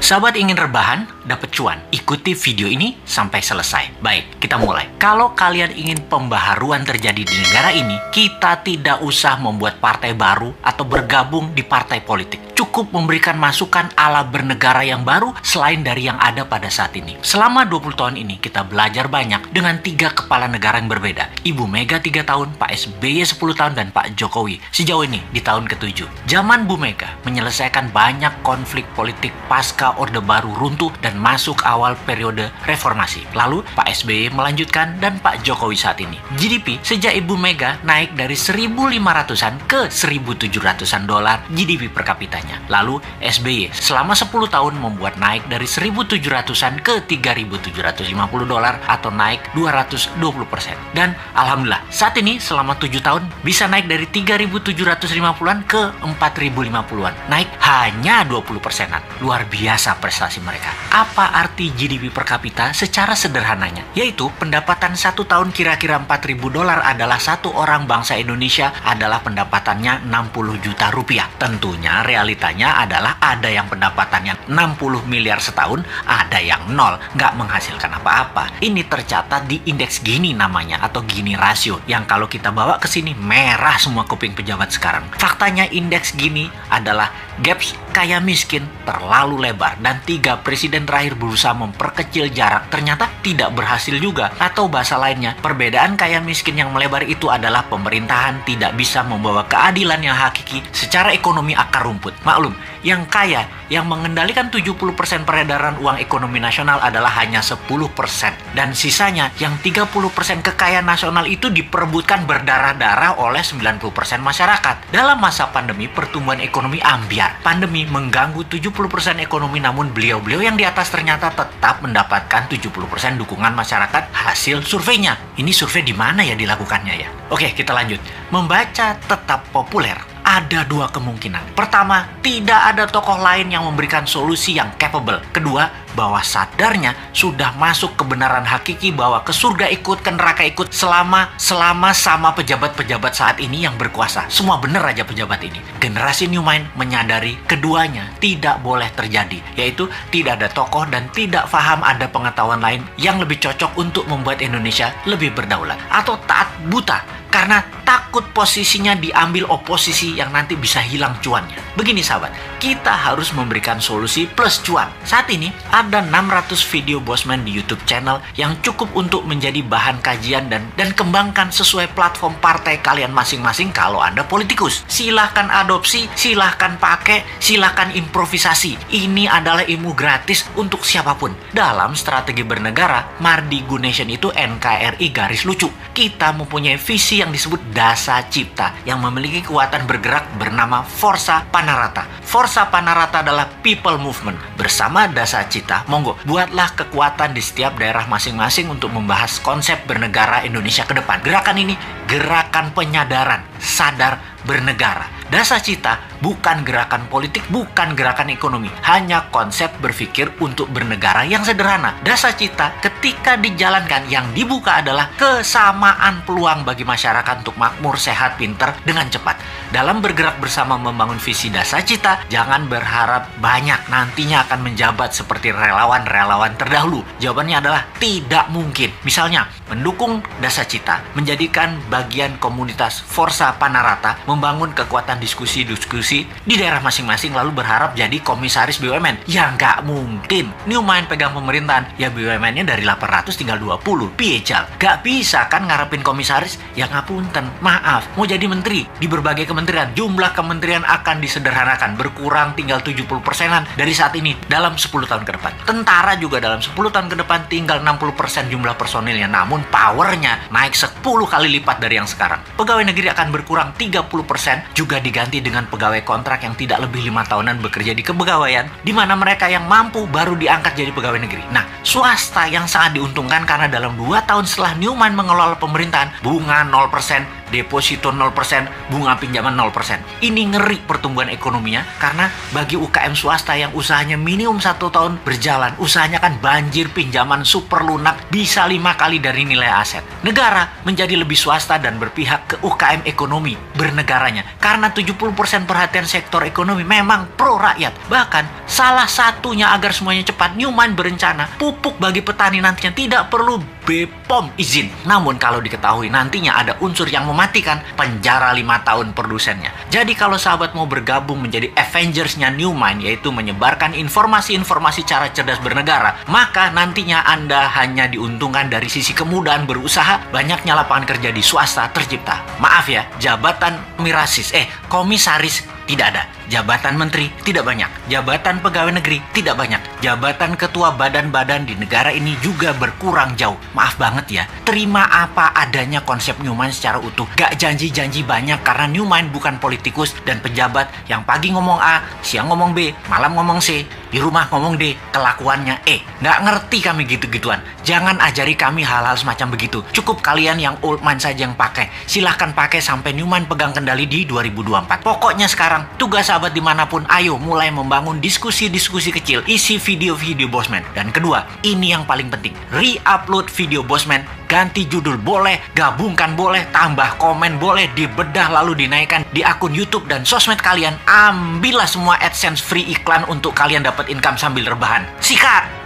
Sahabat ingin rebahan, dapat cuan? Ikuti video ini sampai selesai. Baik, kita mulai. Kalau kalian ingin pembaharuan terjadi di negara ini, kita tidak usah membuat partai baru atau bergabung di partai politik. Cukup memberikan masukan ala bernegara yang baru selain dari yang ada pada saat ini. Selama 20 tahun ini, kita belajar banyak dengan 3 kepala negara yang berbeda. Ibu Mega 3 tahun, Pak SBY 10 tahun, dan Pak Jokowi sejauh ini di tahun ke-7. Zaman Bu Mega menyelesaikan banyak konflik politik pasca Orde Baru runtuh dan masuk awal periode reformasi. Lalu Pak SBY melanjutkan dan Pak Jokowi saat ini. GDP sejak Ibu Mega naik dari 1.500-an ke 1.700-an dolar GDP per kapitanya. Lalu SBY selama 10 tahun membuat naik dari 1.700-an ke 3.750 dolar atau naik 220%. Dan alhamdulillah saat ini selama 7 tahun bisa naik dari 3.750-an ke 4.050-an. Naik hanya 20%-an. Luar biasa prestasi mereka. Apa arti GDP per kapita secara sederhananya? Yaitu pendapatan 1 tahun kira-kira 4.000 dolar adalah satu orang bangsa Indonesia adalah pendapatannya 60 juta rupiah. Tentunya realitanya adalah ada yang pendapatannya 60 miliar setahun, ada yang nol, nggak menghasilkan apa-apa. Ini tercatat di indeks Gini namanya, atau Gini rasio, yang kalau kita bawa ke sini merah semua kuping pejabat sekarang. Faktanya indeks Gini adalah gaps kaya miskin terlalu lebar dan 3 presiden terakhir berusaha memperkecil jarak, ternyata tidak berhasil juga. Atau bahasa lainnya, perbedaan kaya miskin yang melebar itu adalah pemerintahan tidak bisa membawa keadilan yang hakiki secara ekonomi akar rumput. Maklum, yang kaya, yang mengendalikan 70% peredaran uang ekonomi nasional adalah hanya 10%. Dan sisanya, yang 30% kekayaan nasional itu diperebutkan berdarah-darah oleh 90% masyarakat. Dalam masa pandemi, pertumbuhan ekonomi ambyar. Pandemi mengganggu 70% ekonomi, namun beliau-beliau yang di atas ternyata tetap mendapatkan 70% dukungan masyarakat hasil surveinya. Ini survei di mana ya dilakukannya ya? Oke, kita lanjut. Membaca tetap populer. Ada 2 kemungkinan. Pertama, tidak ada tokoh lain yang memberikan solusi yang capable. Kedua, bahwa sadarnya sudah masuk kebenaran hakiki bahwa ke surga ikut, ke neraka ikut selama sama pejabat-pejabat saat ini yang berkuasa. Semua benar aja pejabat ini. Generasi New Mind menyadari keduanya tidak boleh terjadi, yaitu tidak ada tokoh dan tidak paham ada pengetahuan lain yang lebih cocok untuk membuat Indonesia lebih berdaulat, atau taat buta karena takut posisinya diambil oposisi yang nanti bisa hilang cuannya. Begini sahabat, kita harus memberikan solusi plus cuan. Saat ini ada 600 video Bosman di YouTube channel yang cukup untuk menjadi bahan kajian dan kembangkan sesuai platform partai kalian masing-masing kalau Anda politikus. Silahkan adopsi, silahkan pakai, silahkan improvisasi. Ini adalah ilmu gratis untuk siapapun. Dalam strategi bernegara, Mardi Gunation itu NKRI garis lucu. Kita mempunyai visi yang disebut Dasa Cipta yang memiliki kekuatan bergerak bernama Forza Panarata. Forza Panarata adalah people movement. Bersama Dasa Cipta, monggo buatlah kekuatan di setiap daerah masing-masing untuk membahas konsep bernegara Indonesia ke depan. Gerakan ini gerakan penyadaran, sadar bernegara. Dasa Cipta bukan gerakan politik, bukan gerakan ekonomi, hanya konsep berpikir untuk bernegara yang sederhana. Dasa Cipta ketika dijalankan yang dibuka adalah kesamaan peluang bagi masyarakat untuk makmur, sehat, pinter dengan cepat. Dalam bergerak bersama membangun visi Dasa Cipta, jangan berharap banyak nantinya akan menjabat seperti relawan-relawan terdahulu. Jawabannya adalah tidak mungkin. Misalnya, mendukung Dasa Cipta, menjadikan bagian komunitas Forza Panarata, membangun kekuatan diskusi-diskusi di daerah masing-masing lalu berharap jadi komisaris BUMN. Ya nggak mungkin. New Mind pegang pemerintahan, ya BUMN-nya dari 800 tinggal 20. Piejal. Nggak bisa kan ngarepin komisaris? Ya ngapunten, maaf. Mau jadi menteri di berbagai kementerian, jumlah kementerian akan disederhanakan, berkurang tinggal 70%-an dari saat ini dalam 10 tahun ke depan. Tentara juga dalam 10 tahun ke depan tinggal 60% jumlah personilnya, namun powernya naik 10 kali lipat dari yang sekarang. Pegawai negeri akan berkurang 30%, juga diganti dengan pegawai kontrak yang tidak lebih 5 tahunan bekerja di kepegawaian, di mana mereka yang mampu baru diangkat jadi pegawai negeri. Nah, swasta yang sangat diuntungkan karena dalam 2 tahun setelah New Mind mengelola pemerintahan, bunga 0%, deposito 0%, bunga pinjaman 0%. Ini ngeri pertumbuhan ekonominya karena bagi UKM swasta yang usahanya minimum 1 tahun berjalan, usahanya kan banjir pinjaman super lunak bisa 5 kali dari nilai aset. Negara menjadi lebih swasta dan berpihak ke UKM ekonomi bernegaranya karena 70% perhatian sektor ekonomi memang pro rakyat. Bahkan salah satunya agar semuanya cepat, Newmont berencana pupuk bagi petani nantinya tidak perlu BPOM izin. Namun kalau diketahui nantinya ada unsur yang mematikan, penjara 5 tahun produsennya. Jadi kalau sahabat mau bergabung menjadi Avengers-nya Newmont, yaitu menyebarkan informasi-informasi cara cerdas bernegara, maka nantinya Anda hanya diuntungkan dari sisi kemudahan berusaha, banyaknya lapangan kerja di swasta tercipta. Maaf ya, jabatan komisaris tidak ada. Jabatan menteri tidak banyak. Jabatan pegawai negeri tidak banyak. Jabatan ketua badan-badan di negara ini juga berkurang jauh. Maaf banget ya. Terima apa adanya konsep Newmont secara utuh. Gak janji-janji banyak karena Newmont bukan politikus dan pejabat yang pagi ngomong A, siang ngomong B, malam ngomong C, di rumah ngomong D, kelakuannya E. Gak ngerti kami gitu-gituan. Jangan ajari kami hal-hal semacam begitu. Cukup kalian yang old man saja yang pakai. Silahkan pakai sampai Newmont pegang kendali di 2024. Pokoknya sekarang tugas sahabat dimanapun, ayo mulai membangun diskusi-diskusi kecil, isi video-video Bosman. Dan kedua, ini yang paling penting, re-upload video Bosman, ganti judul boleh, gabungkan boleh, tambah komen boleh, dibedah lalu dinaikkan di akun YouTube dan sosmed kalian. Ambillah semua AdSense free iklan untuk kalian dapat income sambil rebahan. Sikat!